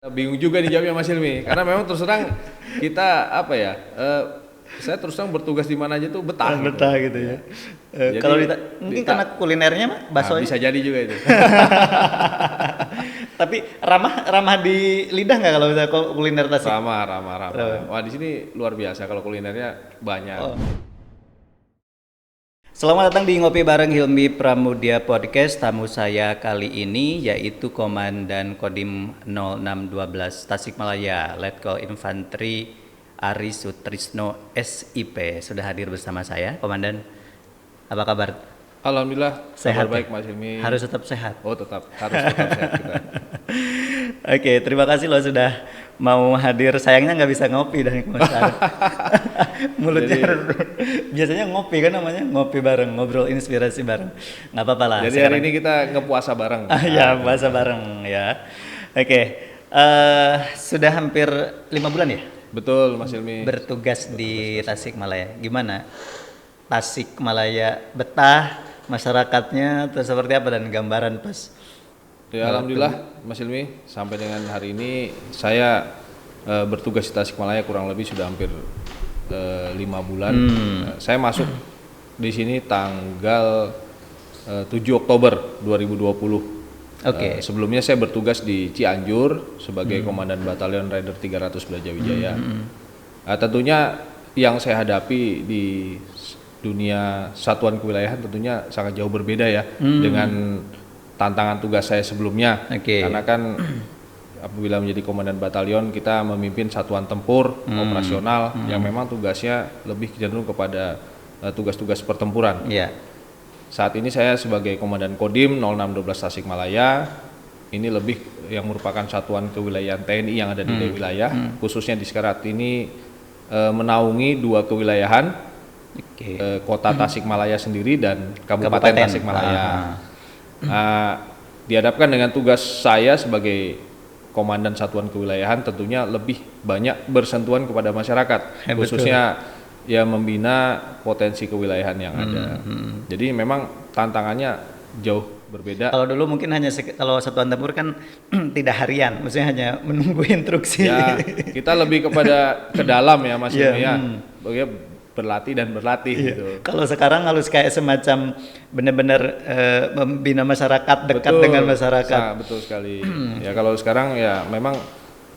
Bingung juga nih jawabnya Mas Hilmi, karena memang terus terang kita apa ya, saya terus terang bertugas di mana aja tuh betah. Betah gitu ya. Jadi Kalau mungkin karena kulinernya mah bakso bisa jadi juga itu. tapi ramah ramah di lidah nggak kalau misalnya kuliner Tasik? Ramah, ramah, ramah. Wah di sini luar biasa kalau kulinernya banyak. Oh. Selamat datang di Ngopi Bareng Hilmi Pramudia Podcast. Tamu saya kali ini yaitu Komandan Kodim 0612 Tasikmalaya, Letkol Infanteri Ari Sutrisno SIP. Sudah hadir bersama saya, Komandan. Apa kabar? Alhamdulillah Sehat kabar baik ya? Mas Hilmi. Harus tetap sehat. Oh tetap harus tetap sehat kita. Oke, terima kasih loh sudah mau hadir. Sayangnya nggak bisa ngopi dan kemarin. Mulutnya biasanya ngopi kan namanya, ngopi bareng, ngobrol inspirasi bareng. Nggak apa-apa lah. Jadi hari ini kita ngepuasa bareng. Ya, puasa bareng ya. Oke, sudah hampir 5 bulan ya Betul Mas Hilmi. bertugas di Tasikmalaya. Gimana? Tasikmalaya betah, masyarakatnya terus seperti apa dan gambaran pas? Ya alhamdulillah Mas Hilmi, sampai dengan hari ini saya bertugas di Tasikmalaya kurang lebih sudah hampir 5 bulan. Saya masuk di sini tanggal 7 Oktober 2020. Oke. Sebelumnya saya bertugas di Cianjur sebagai Komandan Batalion Rider 300 Brajawijaya. Tentunya yang saya hadapi di dunia satuan kewilayahan tentunya sangat jauh berbeda ya dengan tantangan tugas saya sebelumnya. Karena kan apabila menjadi komandan batalion kita memimpin satuan tempur operasional yang memang tugasnya lebih cenderung kepada tugas-tugas pertempuran. Saat ini saya sebagai komandan Kodim 0612 Tasikmalaya, ini lebih yang merupakan satuan kewilayahan TNI yang ada di wilayah, khususnya di Sekerat ini menaungi 2 kewilayahan, kota Tasikmalaya sendiri dan Kabupaten Tasikmalaya. Dihadapkan dengan tugas saya sebagai komandan satuan kewilayahan tentunya lebih banyak bersentuhan kepada masyarakat, khususnya ya membina potensi kewilayahan yang ada. Jadi memang tantangannya jauh berbeda. Kalau dulu mungkin hanya kalau satuan tempur kan tidak harian, maksudnya hanya menunggu instruksi. Ya, kita lebih kepada ke dalam ya Mas ya. Bagaimana berlatih dan berlatih gitu. Kalau sekarang harus kayak semacam benar-benar membina masyarakat, dekat dengan masyarakat. Betul sekali. Ya kalau sekarang ya memang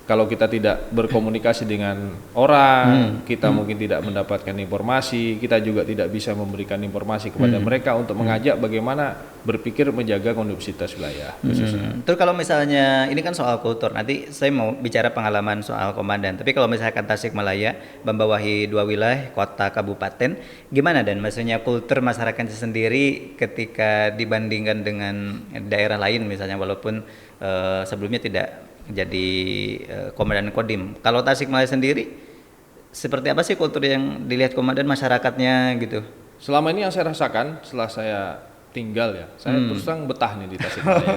kalau kita tidak berkomunikasi dengan orang, kita mungkin tidak mendapatkan informasi, kita juga tidak bisa memberikan informasi kepada mereka untuk mengajak bagaimana berpikir menjaga kondusivitas wilayah khususnya. Terus kalau misalnya ini kan soal kultur, nanti saya mau bicara pengalaman soal komandan. Tapi kalau misalkan Tasikmalaya membawahi 2 wilayah, kota, kabupaten, gimana dan maksudnya kultur masyarakatnya sendiri ketika dibandingkan dengan daerah lain misalnya walaupun sebelumnya tidak jadi komandan Kodim. Kalau Tasikmalaya sendiri seperti apa sih kultur yang dilihat komandan masyarakatnya gitu? Selama ini yang saya rasakan setelah saya tinggal ya, saya terus terang betah nih di Tasikmalaya.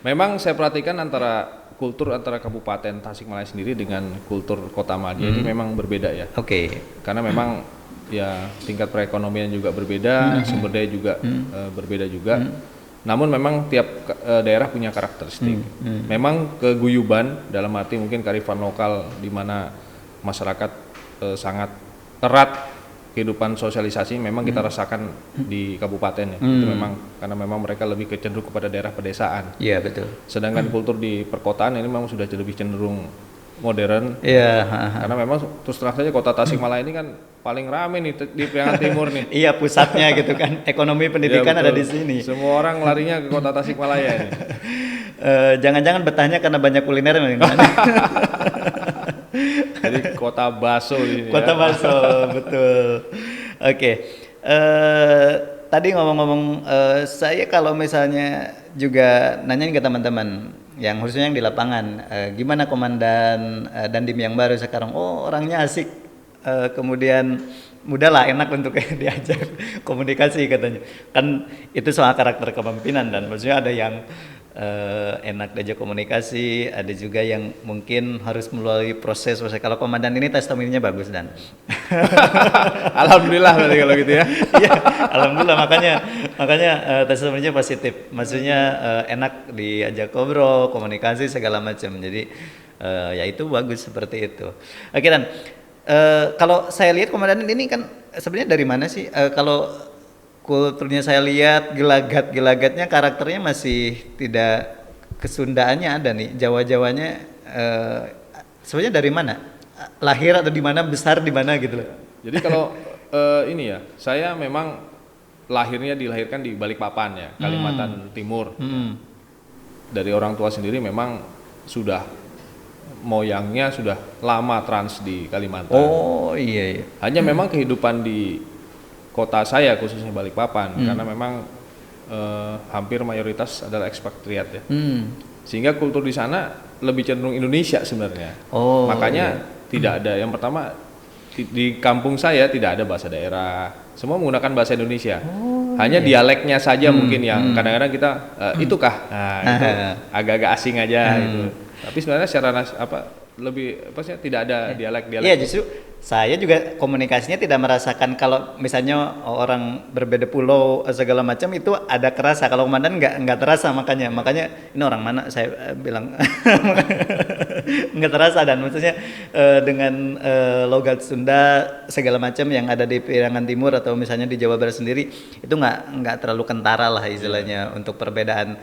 Memang saya perhatikan kultur antara Kabupaten Tasikmalaya sendiri dengan kultur Kota Madia ini memang berbeda ya. Karena memang ya tingkat perekonomian juga berbeda, sumber daya juga berbeda juga. Namun memang tiap daerah punya karakteristik. Memang keguyuban dalam arti mungkin kearifan lokal di mana masyarakat sangat erat kehidupan sosialisasi memang kita rasakan di kabupaten ya. Itu memang karena memang mereka lebih cenderung kepada daerah pedesaan. Iya betul. Sedangkan kultur di perkotaan ini memang sudah lebih cenderung modern. Karena memang terus terang saja kota Tasikmalaya ini kan paling rame nih di Priangan Timur nih. Iya pusatnya gitu kan. Ekonomi pendidikan ada di sini. Semua orang larinya ke kota Tasikmalaya ini. Jangan-jangan betahnya karena banyak kuliner Jadi kota bakso ini. Kota bakso, betul. Tadi ngomong-ngomong, saya kalau misalnya juga nanyain ke teman-teman yang khususnya yang di lapangan, gimana komandan Dandim yang baru sekarang? Oh orangnya asik, kemudian mudah lah, enak untuk diajak komunikasi katanya. Kan itu soal karakter kepemimpinan dan maksudnya ada yang enak diajak komunikasi, ada juga yang mungkin harus melalui proses. Kalau komandan ini testimoninya bagus dan Alhamdulillah berarti kalau gitu ya. Iya, alhamdulillah makanya testimoninya positif. Maksudnya enak diajak ngobrol, komunikasi segala macam. Jadi ya itu bagus seperti itu. Oke Dan, kalau saya lihat komandan ini kan sebenarnya dari mana sih? Kalau kulturnya saya lihat gelagatnya karakternya masih tidak kesundaannya ada nih, Jawa-Jawanya sebenarnya dari mana? Lahir atau di mana, besar di mana gitu loh. Jadi kalau ini ya, saya memang dilahirkan di Balikpapan ya, Kalimantan Timur. Dari orang tua sendiri memang sudah moyangnya sudah lama trans di Kalimantan. Oh iya. Hanya memang kehidupan di kota saya khususnya Balikpapan karena memang hampir mayoritas adalah ekspatriat ya. Sehingga kultur di sana lebih cenderung Indonesia sebenarnya. Oh. Makanya tidak ada, yang pertama di kampung saya tidak ada bahasa daerah, semua menggunakan bahasa Indonesia. Hanya dialeknya saja mungkin yang kadang-kadang kita itukah, itu agak-agak asing aja itu. Tapi sebenarnya secara lebih tidak ada dialek-dialek. Iya, justru saya juga komunikasinya tidak merasakan kalau misalnya orang berbeda pulau segala macam itu ada kerasa. Kalau komandan nggak terasa, makanya ini orang mana saya bilang nggak terasa. Dan maksudnya dengan logat Sunda segala macam yang ada di Pirangan Timur atau misalnya di Jawa Barat sendiri itu nggak terlalu kentara lah istilahnya untuk perbedaan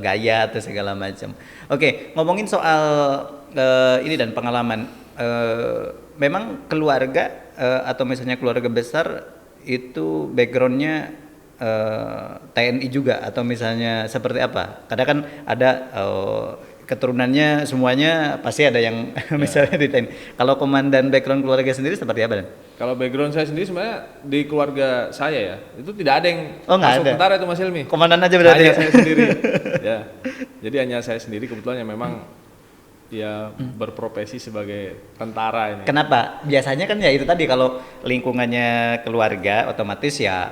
gaya atau segala macam. Oke, ngomongin soal ini dan pengalaman, memang keluarga atau misalnya keluarga besar itu backgroundnya TNI juga atau misalnya seperti apa? Kadang kan ada keturunannya semuanya pasti ada yang misalnya di TNI. Kalau komandan background keluarga sendiri seperti apa Dan? Kalau background saya sendiri sebenarnya di keluarga saya ya itu tidak ada yang masuk ada. tentara itu Mas Hilmi. Komandan aja berarti. Hanya saya sendiri. Ya. Jadi hanya saya sendiri kebetulan yang memang dia berprofesi sebagai tentara ini. Kenapa? Biasanya kan ya itu tadi kalau lingkungannya keluarga otomatis ya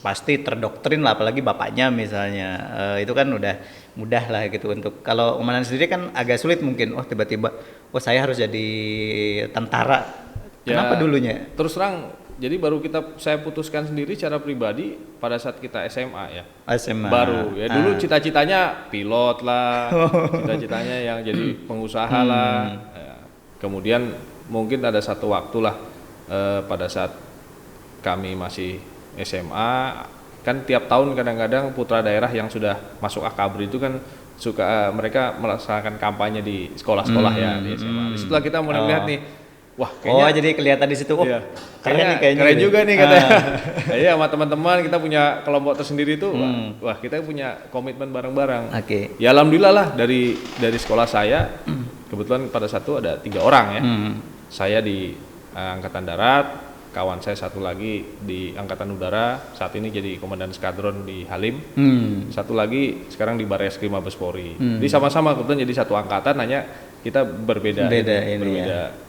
pasti terdoktrin lah, apalagi bapaknya misalnya itu kan udah mudah lah gitu. Untuk kalau komandan sendiri kan agak sulit mungkin. Tiba-tiba saya harus jadi tentara. Kenapa dulunya? Terus terang, jadi baru saya putuskan sendiri secara pribadi pada saat kita SMA ya. SMA. Baru ya dulu cita-citanya pilot lah, cita-citanya yang jadi pengusaha lah. Ya. Kemudian mungkin ada satu waktu lah pada saat kami masih SMA, kan tiap tahun kadang-kadang putra daerah yang sudah masuk akabri itu kan suka mereka melaksanakan kampanye di sekolah-sekolah ya di SMA. Disitulah kita mulai melihat nih. Wah, kayaknya, jadi kelihatan di situ. Iya. Keren juga nih katanya. Iya, sama teman-teman kita punya kelompok tersendiri tuh. Wah, kita punya komitmen bareng-bareng. Oke. Ya alhamdulillah lah dari sekolah saya kebetulan pada satu ada 3 orang ya. Saya di Angkatan Darat, kawan saya satu lagi di Angkatan Udara, saat ini jadi komandan skadron di Halim. Satu lagi sekarang di Barreskrim Mabes Polri. Jadi sama-sama kebetulan jadi satu angkatan, hanya kita berbeda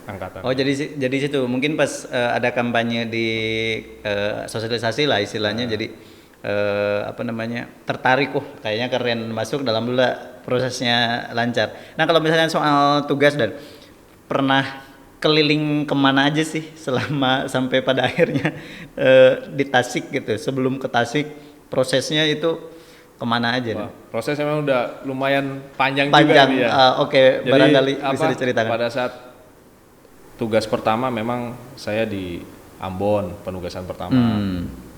angkatan. Oh, jadi situ mungkin pas ada kampanye di sosialisasi lah istilahnya, jadi tertarik, kayaknya keren, masuk dalam dulu prosesnya lancar. Nah, kalau misalnya soal tugas Dan, pernah keliling kemana aja sih selama sampai pada akhirnya di Tasik gitu? Sebelum ke Tasik prosesnya itu kemana aja? Wah, prosesnya memang udah lumayan panjang juga ya. Oke, barangkali bisa diceritakan. Pada saat tugas pertama memang saya di Ambon, penugasan pertama.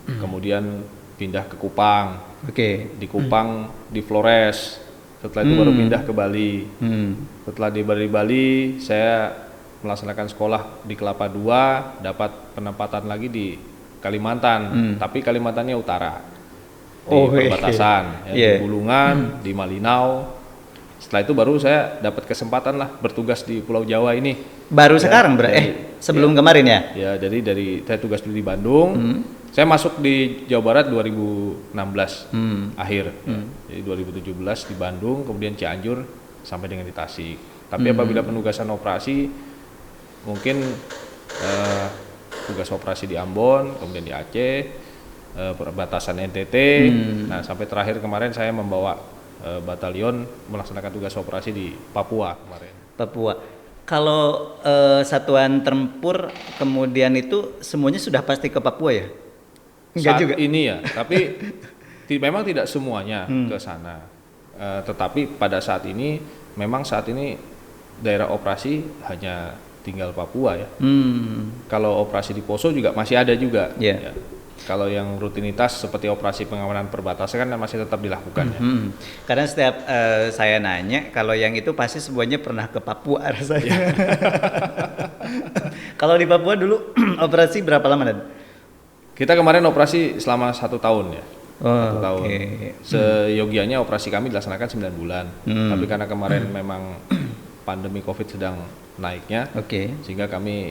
Kemudian pindah ke Kupang. Oke. Di Kupang di Flores. Setelah itu baru pindah ke Bali. Setelah di Bali saya melaksanakan sekolah di Kelapa II, dapat penempatan lagi di Kalimantan, tapi Kalimantannya utara. Di perbatasan, di Bulungan, di Malinau. Setelah itu baru saya dapat kesempatan lah bertugas di Pulau Jawa ini. Baru sekarang berarti? Sebelum kemarin ya? Ya, jadi saya tugas dulu di Bandung. Saya masuk di Jawa Barat 2016 akhir. Jadi 2017 di Bandung, kemudian Cianjur sampai dengan di Tasik. Tapi apabila penugasan operasi, mungkin tugas operasi di Ambon, kemudian di Aceh, perbatasan NTT. Nah, sampai terakhir kemarin saya membawa batalion melaksanakan tugas operasi di Papua kemarin. Papua. Kalau satuan tempur kemudian itu semuanya sudah pasti ke Papua ya? Enggak Saat juga. ini ya, tapi memang tidak semuanya ke sana. Tetapi pada saat ini, memang saat ini daerah operasi hanya tinggal Papua ya. Kalau operasi di Poso juga masih ada juga. Yeah. Ya. Kalau yang rutinitas seperti operasi pengamanan perbatasan kan masih tetap dilakukan ya. Karena setiap saya nanya, kalau yang itu pasti semuanya pernah ke Papua rasanya. Kalau di Papua dulu operasi berapa lama Dan? Kita kemarin operasi selama 1 tahun ya. Oh, 1 tahun. Seyogianya operasi kami dilaksanakan 9 bulan. Tapi karena kemarin memang pandemi COVID sedang naiknya, sehingga kami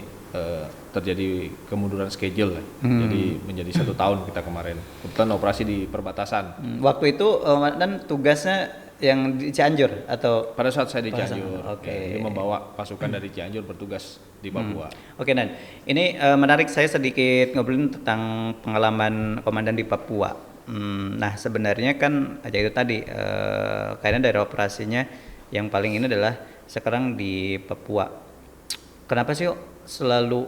terjadi kemunduran schedule. Jadi menjadi 1 tahun kita kemarin. Kebetulan operasi di perbatasan. Waktu itu Dan tugasnya yang di Cianjur atau? Pada saat saya di Cianjur, Oke. ini membawa pasukan dari Cianjur bertugas di Papua. Oke Dan, ini menarik, saya sedikit ngobrolin tentang pengalaman komandan di Papua. Nah sebenarnya kan aja itu tadi kayaknya dari operasinya yang paling ini adalah sekarang di Papua. Kenapa sih selalu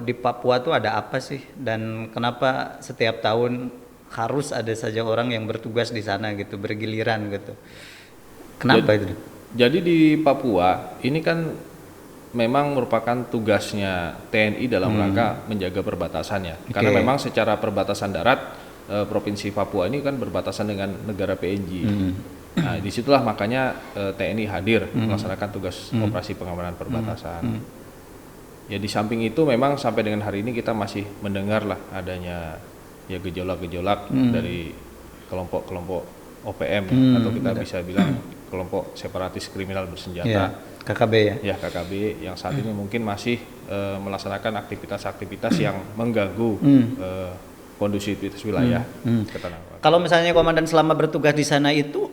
di Papua tuh ada apa sih, dan kenapa setiap tahun harus ada saja orang yang bertugas di sana gitu, bergiliran gitu? Kenapa itu? Jadi di Papua ini kan memang merupakan tugasnya TNI dalam rangka menjaga perbatasannya. Karena memang secara perbatasan darat Provinsi Papua ini kan berbatasan dengan negara PNG. Nah, disitulah makanya TNI hadir melaksanakan tugas operasi pengamanan perbatasan. Ya di samping itu memang sampai dengan hari ini kita masih mendengar lah adanya ya gejolak-gejolak dari kelompok-kelompok OPM atau kita bisa bilang kelompok separatis kriminal bersenjata. KKB ya? Ya KKB yang saat ini mungkin masih melaksanakan aktivitas-aktivitas yang mengganggu kondusivitas wilayah ketenangan. Kalau misalnya komandan selama bertugas di sana itu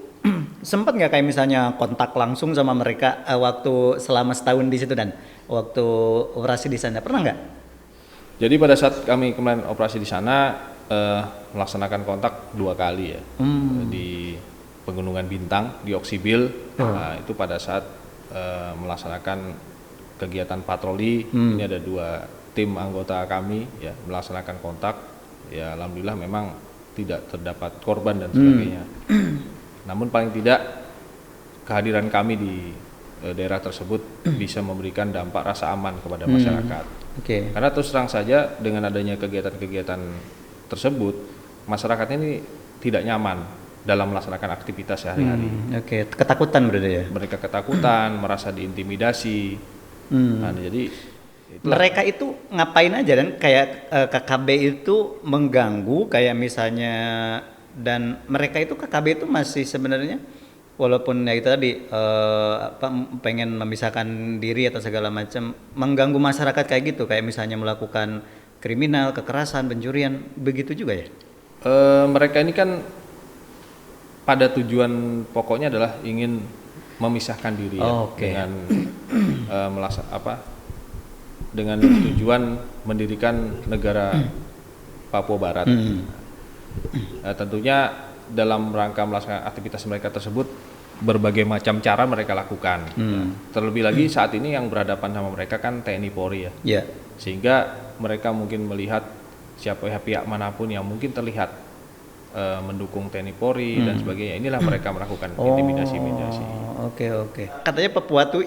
sempat nggak kayak misalnya kontak langsung sama mereka waktu selama setahun di situ, Dan waktu operasi di sana pernah nggak? Jadi pada saat kami kemarin operasi di sana melaksanakan kontak 2 kali ya di Pegunungan Bintang di Oksibil. Nah, itu pada saat melaksanakan kegiatan patroli. Ini ada 2 tim anggota kami ya melaksanakan kontak. Ya alhamdulillah memang tidak terdapat korban dan sebagainya. Namun paling tidak kehadiran kami di daerah tersebut bisa memberikan dampak rasa aman kepada masyarakat. Karena terus terang saja dengan adanya kegiatan-kegiatan tersebut, masyarakat ini tidak nyaman dalam melaksanakan aktivitas sehari-hari. Ketakutan berarti ya? Mereka ketakutan, merasa diintimidasi. Nah, jadi mereka itu ngapain aja, Dan kayak KKB itu mengganggu kayak misalnya, dan mereka itu KKB itu masih sebenarnya walaupun ya itu tadi pengen memisahkan diri atau segala macam, mengganggu masyarakat kayak gitu, kayak misalnya melakukan kriminal, kekerasan, pencurian, begitu juga ya? Mereka ini kan pada tujuan pokoknya adalah ingin memisahkan diri dengan dengan tujuan mendirikan negara Papua Barat. Tentunya dalam rangka melaksanakan aktivitas mereka tersebut berbagai macam cara mereka lakukan. Terlebih lagi saat ini yang berhadapan sama mereka kan TNI Polri ya. Sehingga mereka mungkin melihat siapa pihak manapun yang mungkin terlihat mendukung TNI Polri dan sebagainya. Inilah mereka melakukan intimidasi-intimidasi. Katanya Papua tuh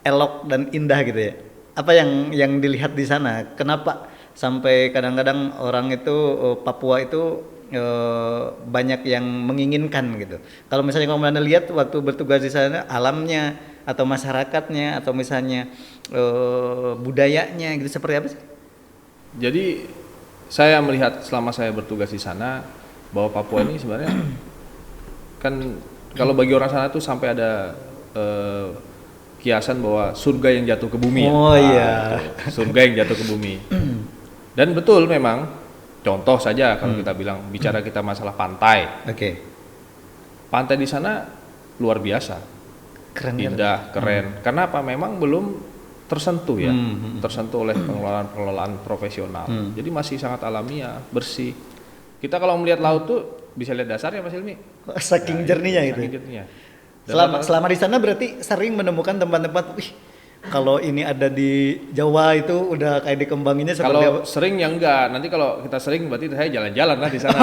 elok dan indah gitu ya. Apa yang dilihat di sana? Kenapa sampai kadang-kadang orang itu Papua itu banyak yang menginginkan gitu? Kalau misalnya kamu Anda lihat waktu bertugas di sana, alamnya atau masyarakatnya atau misalnya budayanya gitu seperti apa sih? Jadi saya melihat selama saya bertugas di sana bahwa Papua ini sebenarnya kan kalau bagi orang sana tuh sampai ada kiasan bahwa surga yang jatuh ke bumi surga yang jatuh ke bumi. Dan betul memang, contoh saja kalau kita bicara kita masalah pantai. Pantai di sana luar biasa, indah, keren. Karena apa? Memang belum tersentuh ya, tersentuh oleh pengelolaan profesional. Jadi masih sangat alamiah, bersih. Kita kalau melihat laut tuh bisa lihat dasarnya Mas Ilmi. Saking jernihnya itu. Saking jernihnya. Selama di sana berarti sering menemukan tempat-tempat, wih, kalau ini ada di Jawa itu udah kayak dikembanginnya seperti Kalau apa? sering ya enggak, nanti kalau kita sering berarti saya jalan-jalan lah di sana.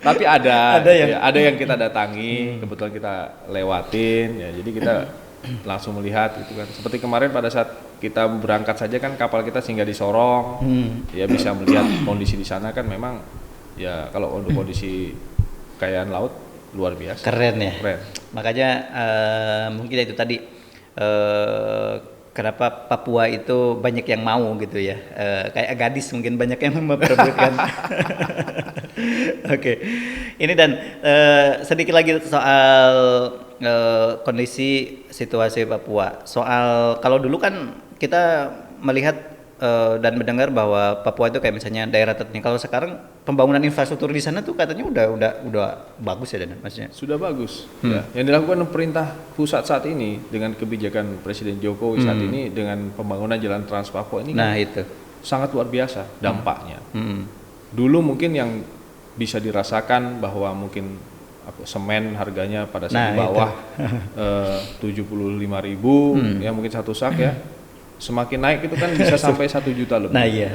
Tapi ada yang kita datangi, kebetulan kita lewatin, ya jadi kita langsung melihat gitu kan. Seperti kemarin pada saat kita berangkat saja kan kapal kita singgah di Sorong, ya bisa melihat kondisi di sana kan memang ya kalau untuk kondisi kekayaan laut luar biasa. Keren ya. Keren. Makanya mungkin itu tadi kenapa Papua itu banyak yang mau gitu ya. Kayak gadis mungkin banyak yang memperebutkan. Oke. Ini dan sedikit lagi soal kondisi situasi Papua. Soal kalau dulu kan kita melihat dan mendengar bahwa Papua itu kayak misalnya daerah tertinggal. Kalau sekarang pembangunan infrastruktur di sana tuh katanya udah bagus ya, Dan, maksudnya. Sudah bagus. Ya. Yang dilakukan pemerintah pusat saat ini dengan kebijakan Presiden Jokowi saat ini dengan pembangunan jalan Trans Papua ini kan Itu sangat luar biasa dampaknya. Dulu mungkin yang bisa dirasakan bahwa mungkin semen harganya pada saat di bawah 75.000 ya mungkin satu sak ya. Semakin naik itu kan bisa sampai 1 juta lebih. Nah iya.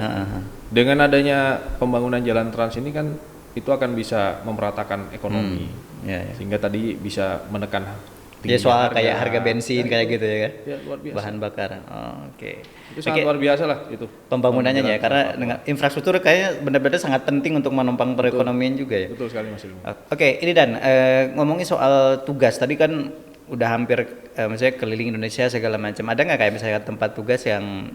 Dengan adanya pembangunan jalan trans ini kan itu akan bisa memeratakan ekonomi, sehingga tadi bisa menekan ya soal kayak harga bensin kayak gitu ya kan, ya, luar biasa. bahan bakar. Oke. Itu sangat luar biasa lah itu. Pembangunannya ya, karena dengan infrastruktur kayaknya benar-benar sangat penting untuk menopang perekonomian juga ya. Betul sekali Mas Ilmu. Oke, ini Dan ngomongin soal tugas tadi kan udah hampir misalnya keliling Indonesia segala macam. Ada nggak kayak misalnya tempat tugas yang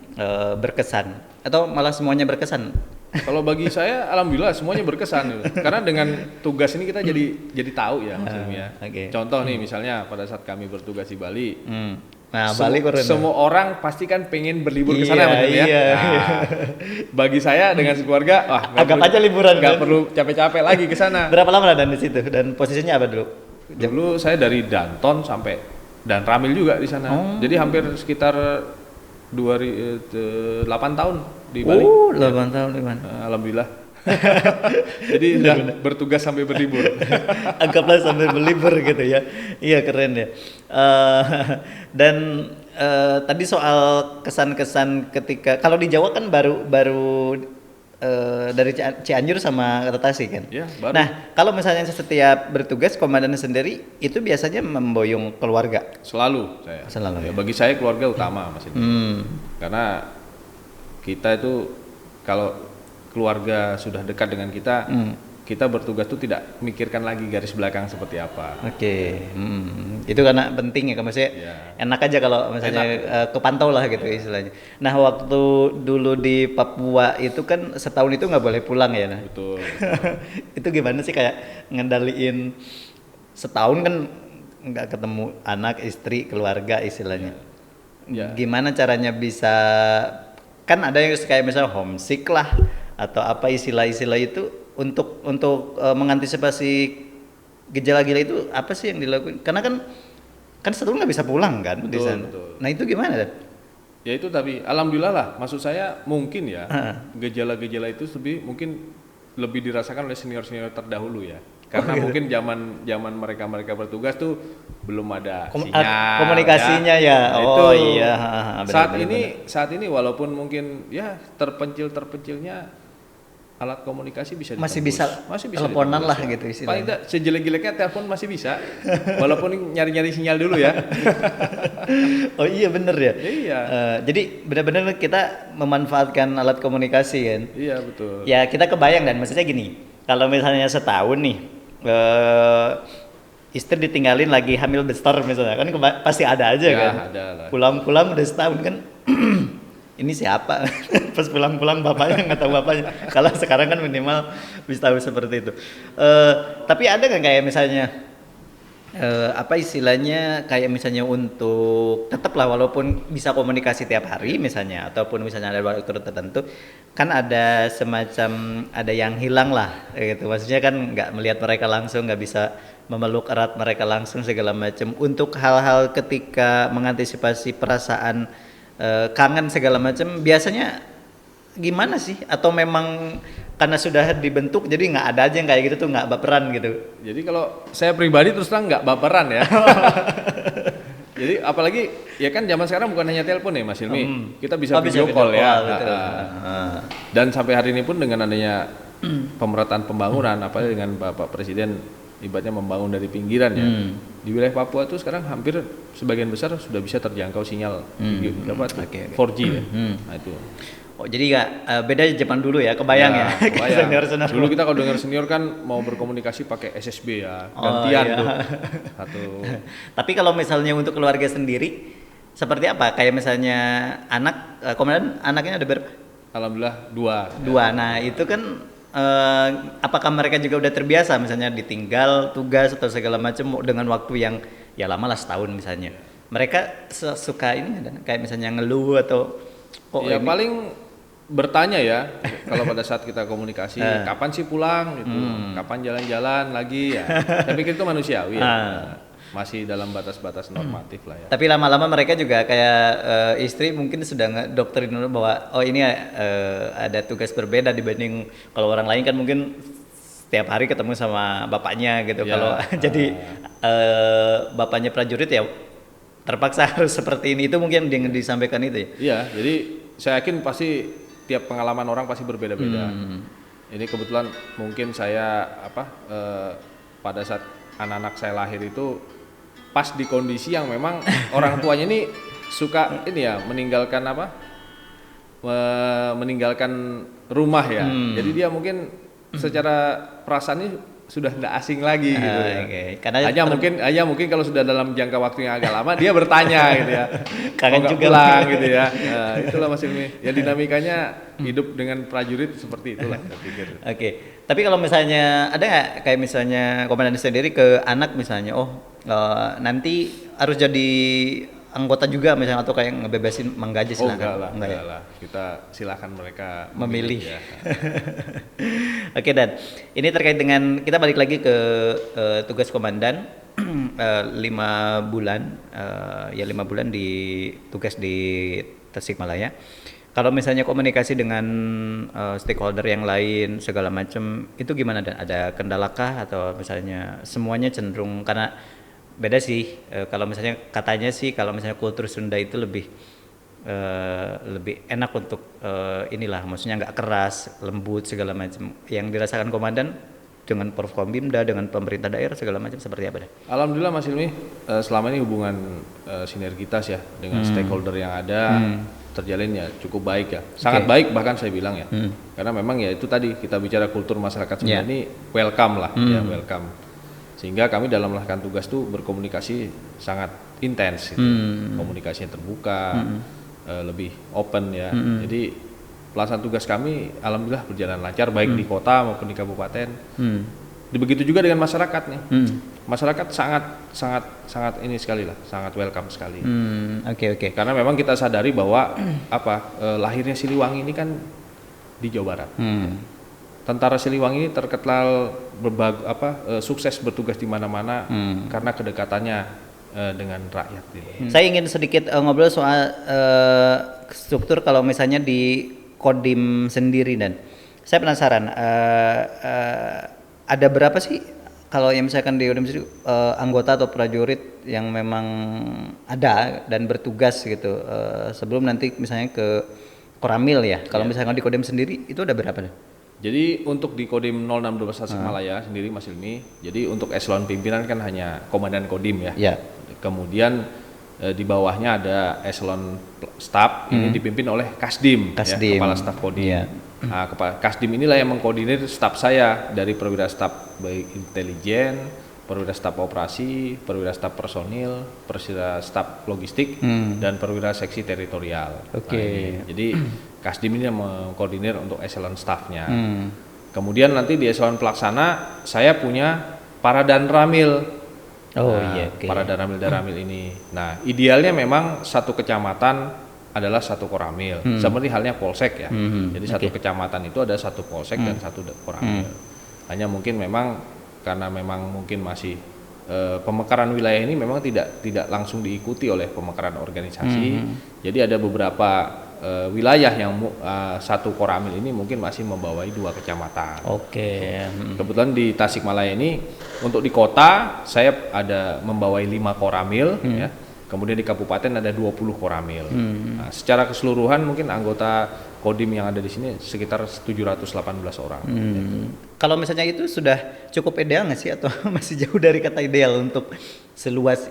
berkesan atau malah semuanya berkesan? Kalau bagi saya alhamdulillah semuanya berkesan gitu. Karena dengan tugas ini kita jadi tahu ya Mas Ilmu ya. Contoh nih misalnya pada saat kami bertugas di Bali. Nah, Bali semua orang pasti kan pengen berlibur ke sana Mas Ilmu ya. Nah, bagi saya dengan sekeluarga anggap aja liburan nggak perlu capek-capek lagi ke sana. Berapa lama Dan di situ dan posisinya apa dulu? Dulu saya dari Danton sampai dan Ramil juga di sana. Jadi hampir sekitar 8 tahun di Bali. 8 tahun di mana? Alhamdulillah. Jadi sudah bertugas sampai berlibur. Anggaplah sampai berlibur gitu ya. Iya keren ya. Dan tadi soal kesan-kesan ketika kalau di Jawa kan baru dari Cianjur sama Tasik kan. Ya, baru. Nah, kalau misalnya setiap bertugas komandan sendiri itu biasanya memboyong keluarga. Selalu saya. Selalu. Ya, bagi saya keluarga utama Mas ini. Karena kita itu kalau keluarga sudah dekat dengan kita, kita bertugas tuh tidak memikirkan lagi garis belakang seperti apa. Oke. Itu karena penting ya, maksudnya enak aja kalau misalnya kepantau lah gitu istilahnya. Nah waktu dulu di Papua itu kan setahun itu nggak boleh pulang ya. Nah. Betul. Itu gimana sih kayak ngendaliin setahun kan nggak ketemu anak, istri, keluarga istilahnya. Gimana caranya bisa, kan ada yang kayak misalnya homesick lah atau apa istilah-istilah itu untuk mengantisipasi gejala-gejala itu apa sih yang dilakukan? Karena kan setahun nggak bisa pulang kan di sana. Betul. Nah itu gimana Dan? Ya itu tapi alhamdulillah lah. Maksud saya mungkin ya gejala-gejala itu mungkin lebih dirasakan oleh senior-senior terdahulu ya. Karena mungkin zaman mereka bertugas tuh belum ada sinyal. Komunikasinya ya. Iya. Saat ini walaupun mungkin ya terpencilnya alat komunikasi bisa masih bisa teleponan lah gitu istilahnya. Paling tidak sejelek-jeleknya telepon masih bisa. Walaupun nyari-nyari sinyal dulu ya. Oh iya bener ya. Iya. Jadi benar-benar kita memanfaatkan alat komunikasi kan. Iya betul. Ya kita kebayang Dan maksudnya gini. Kalau misalnya setahun nih istri ditinggalin lagi hamil besar misalnya kan pasti ada aja ya, kan. Ada lah. Pulang-pulang udah setahun kan. Ini siapa? Pas pulang-pulang bapaknya nggak tahu bapaknya. Kalau sekarang kan minimal bisa tahu seperti itu. Tapi ada nggak kayak misalnya apa istilahnya kayak misalnya untuk tetap lah walaupun bisa komunikasi tiap hari misalnya ataupun misalnya ada waktu tertentu kan ada semacam ada yang hilang lah gitu. Maksudnya kan nggak melihat mereka langsung, nggak bisa memeluk erat mereka langsung segala macam. Untuk hal-hal ketika mengantisipasi perasaan kangen segala macam biasanya gimana sih atau memang karena sudah dibentuk jadi nggak ada aja yang kayak gitu tuh, nggak baperan gitu. Jadi kalau saya pribadi terus terang nggak baperan ya. Jadi apalagi ya kan zaman sekarang bukan hanya telepon ya Mas Hilmi, kita bisa video call ya. Betul. Dan sampai hari ini pun dengan adanya pemerataan pembangunan, apalagi dengan Bapak Presiden ibaratnya membangun dari pinggiran ya. Di wilayah Papua itu sekarang hampir sebagian besar sudah bisa terjangkau sinyal video, 4G ya. Nah itu. Oh jadi nggak beda zaman dulu ya, kebayang ya. Kebayang. Senior-senior. Dulu kita kalau dengar senior kan mau berkomunikasi pakai SSB ya, gantian tuh. Satu. Tapi kalau misalnya untuk keluarga sendiri seperti apa? Kayak misalnya anak, komandan anaknya ada berapa? Alhamdulillah 2. Dua. Nah itu kan apakah mereka juga udah terbiasa misalnya ditinggal tugas atau segala macam dengan waktu yang ya lama lah, setahun misalnya. Mereka suka ini nggak, kayak misalnya ngeluh atau kok Ya ini? paling bertanya ya kalau pada saat kita komunikasi kapan sih pulang gitu, kapan jalan-jalan lagi ya. Saya pikir itu manusiawi ya. Masih dalam batas-batas normatif lah ya. Tapi lama-lama mereka juga kayak istri mungkin sudah ngedoktrin dulu bahwa oh ini ada tugas berbeda dibanding kalau orang lain kan mungkin setiap hari ketemu sama bapaknya gitu. Ya. Kalau jadi bapaknya prajurit ya terpaksa harus seperti ini. Itu mungkin yang disampaikan itu ya. Iya, jadi saya yakin pasti tiap pengalaman orang pasti berbeda-beda. Ini kebetulan mungkin saya pada saat anak-anak saya lahir itu pas di kondisi yang memang orang tuanya ini suka ini ya meninggalkan rumah ya. Jadi dia mungkin secara perasaan ini sudah tidak asing lagi gitu ya. Okay. Karena hanya mungkin kalau sudah dalam jangka waktu yang agak lama dia bertanya gitu ya. Kangen Kok nggak juga pulang gitu ya. Nah, itulah Mas Ilmi. Ya dinamikanya hidup dengan prajurit seperti itulah saya pikir. Oke. Tapi kalau misalnya ada nggak kayak misalnya komandan sendiri ke anak misalnya, nanti harus jadi anggota juga misalnya atau kayak ngebebasin menggaji silakan. Enggak lah. Kita silakan mereka Memilih. Ya. Oke Dan, ini terkait dengan kita balik lagi ke tugas komandan 5 bulan, 5 bulan di tugas di Tasikmalaya. Kalau misalnya komunikasi dengan stakeholder yang lain segala macam itu gimana Dan? Ada kendalakah atau misalnya semuanya cenderung karena beda sih kalau misalnya katanya sih kalau misalnya kultur Sunda itu lebih enak untuk inilah maksudnya nggak keras, lembut segala macam. Yang dirasakan komandan dengan Porkombimda dengan pemerintah daerah segala macam seperti apa deh? Alhamdulillah Mas Ilmi, selama ini hubungan sinergitas ya dengan stakeholder yang ada terjalin ya cukup baik ya, sangat baik bahkan saya bilang ya, karena memang ya itu tadi kita bicara kultur masyarakat Sunda ini welcome lah ya, welcome, sehingga kami dalam melakukan tugas tuh berkomunikasi sangat intens gitu. Komunikasinya terbuka, lebih open ya, jadi pelaksanaan tugas kami alhamdulillah berjalan lancar baik di kota maupun di kabupaten. Begitu juga dengan masyarakat nih. Masyarakat sangat ini sekali lah, sangat welcome sekali. Oke. Karena memang kita sadari bahwa lahirnya Siliwangi ini kan di Jawa Barat. Tentara Siliwangi ini terkenal sukses bertugas di mana-mana karena kedekatannya dengan rakyat. Saya ingin sedikit ngobrol soal struktur kalau misalnya di Kodim sendiri Dan. Saya penasaran ada berapa sih kalau yang misalkan di Kodim sendiri anggota atau prajurit yang memang ada dan bertugas gitu sebelum nanti misalnya ke Koramil ya. Kalau misalkan di Kodim sendiri itu ada berapa? Jadi untuk di Kodim 0612 Tasikmalaya sendiri Mas Ilmi, jadi untuk eselon pimpinan kan hanya komandan Kodim ya. Kemudian di bawahnya ada eselon staf, ini dipimpin oleh Kasdim. Ya, kepala staf Kodim. Nah, Kasdim inilah yang mengkoordinir staf saya dari perwira staf baik intelijen, perwira staf operasi, perwira staf personil, perwira staf logistik, dan perwira seksi teritorial. Nah, jadi Kasdim ini yang mengkoordinir untuk eselon stafnya. Kemudian nanti di eselon pelaksana saya punya para dan ramil. Para daramil ini. Nah, idealnya memang satu kecamatan adalah satu koramil. Seperti halnya polsek ya. Jadi satu kecamatan itu ada satu polsek dan satu koramil. Hanya mungkin memang karena memang mungkin masih pemekaran wilayah ini memang tidak langsung diikuti oleh pemekaran organisasi. Jadi ada beberapa wilayah yang satu koramil ini mungkin masih membawai 2 kecamatan. Oke. Kebetulan di Tasikmalaya ini untuk di kota saya ada membawai 5 koramil ya. Kemudian di kabupaten ada 20 koramil. Nah, secara keseluruhan mungkin anggota Kodim yang ada di sini sekitar 718 orang. Kalau misalnya itu sudah cukup ideal nggak sih atau masih jauh dari kata ideal untuk seluas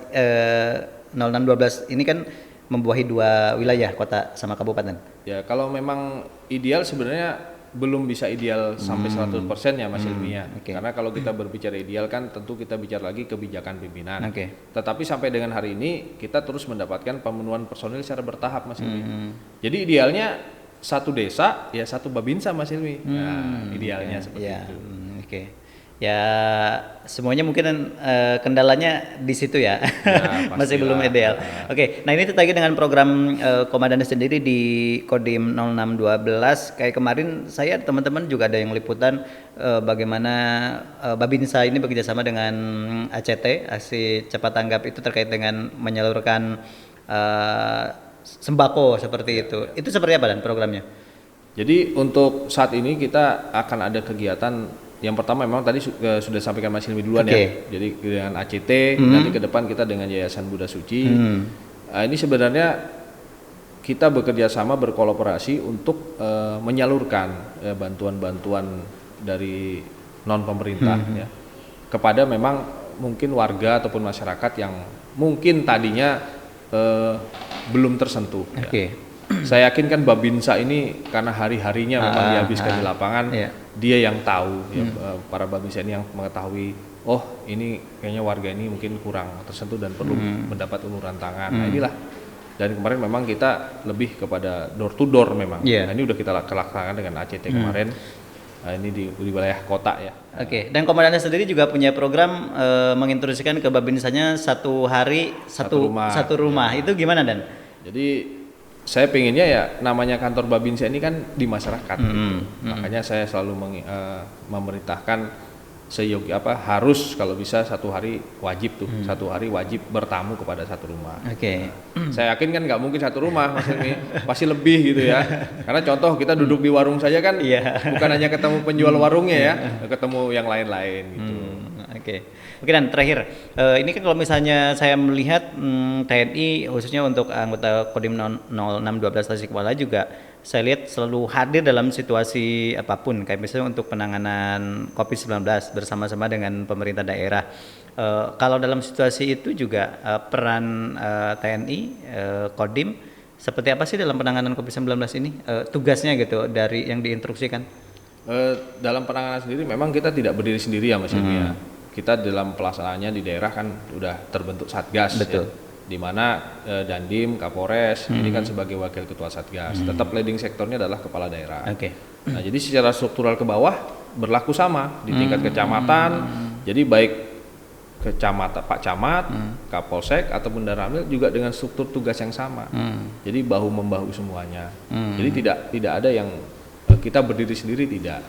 0612 ini kan membawahi 2 wilayah kota sama kabupaten? Ya kalau memang ideal sebenarnya belum bisa ideal sampai 100% ya Mas Ilmi ya. Karena kalau kita berbicara ideal kan tentu kita bicara lagi kebijakan pimpinan. Tetapi sampai dengan hari ini kita terus mendapatkan pemenuhan personil secara bertahap Mas Ilmi. Jadi idealnya satu desa ya satu babinsa Mas Ilmi. Nah, idealnya seperti itu. Ya semuanya mungkin kendalanya di situ ya, masih belum ideal. Nah ini terkait dengan program komandan sendiri di Kodim 0612. Kayak kemarin saya teman-teman juga ada yang liputan bagaimana Babinsa ini bekerjasama dengan ACT, Aksi Cepat Tanggap itu terkait dengan menyalurkan sembako seperti itu. Itu seperti apa dan programnya? Jadi untuk saat ini kita akan ada kegiatan. Yang pertama memang tadi sudah sampaikan Mas Hilmi duluan ya. Jadi dengan ACT, nanti ke depan kita dengan Yayasan Buddha Suci. Ini sebenarnya kita bekerja sama berkolaborasi untuk menyalurkan bantuan-bantuan dari non pemerintah ya kepada memang mungkin warga ataupun masyarakat yang mungkin tadinya belum tersentuh. Saya yakin kan Babinsa ini karena hari-harinya memang dihabiskan di lapangan, dia yang tahu ya, para Babinsa ini yang mengetahui, oh ini kayaknya warga ini mungkin kurang tersentuh dan perlu mendapat uluran tangan. Nah inilah, dan kemarin memang kita lebih kepada door to door memang. Nah ini udah kita laksanakan dengan ACT kemarin. Nah, ini di wilayah kota ya. Dan komandannya sendiri juga punya program menginstruksikan ke Babinsanya satu hari satu rumah. Itu gimana Dan? Jadi saya pengennya ya namanya kantor Babinsa ini kan di masyarakat gitu. Makanya saya selalu memerintahkan harus kalau bisa satu hari wajib bertamu kepada satu rumah. Saya yakin kan nggak mungkin satu rumah Mas Ilmi, pasti lebih gitu ya. Karena contoh kita duduk di warung saja kan bukan hanya ketemu penjual warungnya ya, ketemu yang lain-lain gitu. Oke dan terakhir, ini kan kalau misalnya saya melihat TNI khususnya untuk anggota Kodim 0612 Tasikmalaya juga saya lihat selalu hadir dalam situasi apapun, kayak misalnya untuk penanganan COVID-19 bersama-sama dengan pemerintah daerah. Kalau dalam situasi itu juga peran TNI, Kodim seperti apa sih dalam penanganan COVID-19 ini? Tugasnya gitu dari yang diinstruksikan? Dalam penanganan sendiri memang kita tidak berdiri sendiri ya Mas Ilmi ya. Kita dalam pelaksanaannya di daerah kan udah terbentuk Satgas ya, di mana Dandim, Kapolres ini kan sebagai wakil ketua Satgas. Tetap leading sektornya adalah kepala daerah. Nah, jadi secara struktural ke bawah berlaku sama di tingkat kecamatan. Jadi baik kecamatan Pak Camat, Kapolsek ataupun Danramil juga dengan struktur tugas yang sama. Jadi bahu membahu semuanya. Jadi tidak ada yang kita berdiri sendiri tidak.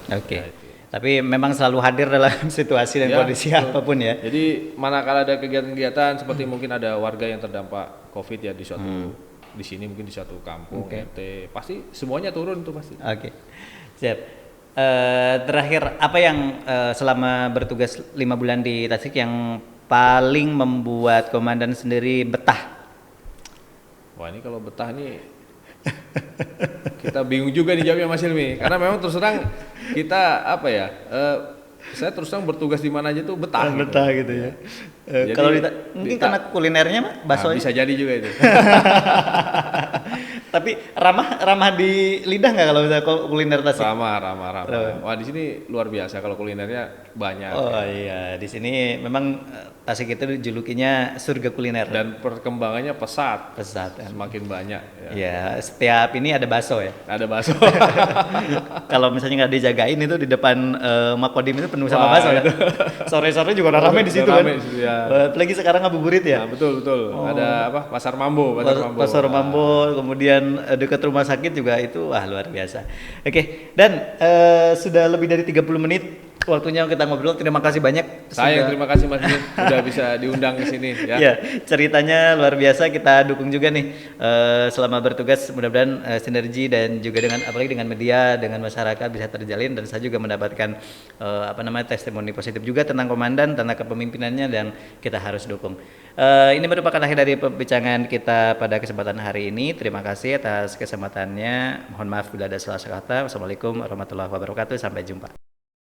Tapi memang selalu hadir dalam situasi dan kondisi apapun ya. Jadi manakala ada kegiatan-kegiatan seperti mungkin ada warga yang terdampak COVID ya di suatu di sini mungkin di suatu kampung RT, pasti semuanya turun tuh pasti. Siap. Terakhir apa yang selama bertugas 5 bulan di Tasik yang paling membuat komandan sendiri betah? Wah ini kalau betah nih kita bingung juga nih jawabnya Mas Ilmi, karena memang terus terang kita saya terus terang bertugas di mana aja tuh betah gitu ya. Kalau mungkin karena kulinernya Mas, bakso bisa jadi juga itu. Tapi ramah di lidah nggak kalau misalnya kuliner Tasik? Ramah. Wah di sini luar biasa kalau kulinernya banyak. Iya, di sini memang Tasik itu julukinya surga kuliner. Dan perkembangannya pesat ya. Semakin banyak. Ya, setiap ini ada bakso ya. Ada bakso. Kalau misalnya nggak dijagain itu di depan Makodim itu penuh sama bakso ya. Sore-sore juga udah ramai di situ kan. Apalagi sekarang ngabuburit ya. Nah, betul. Ada Pasar Mambo. Pasar Mambo, kemudian dekat rumah sakit juga itu luar biasa. Dan sudah lebih dari 30 menit waktunya kita ngobrol. Terima kasih banyak. Saya yang terima kasih Mas Bin udah bisa diundang ke sini ya. Ya, ceritanya luar biasa. Kita dukung juga nih selama bertugas. Mudah-mudahan sinergi dan juga dengan apalagi dengan media, dengan masyarakat bisa terjalin, dan saya juga mendapatkan testimoni positif juga tentang komandan, tentang kepemimpinannya, dan kita harus dukung. Ini merupakan akhir dari pembicaraan kita pada kesempatan hari ini. Terima kasih atas kesempatannya. Mohon maaf bila ada salah kata. Wassalamualaikum warahmatullahi wabarakatuh. Sampai jumpa.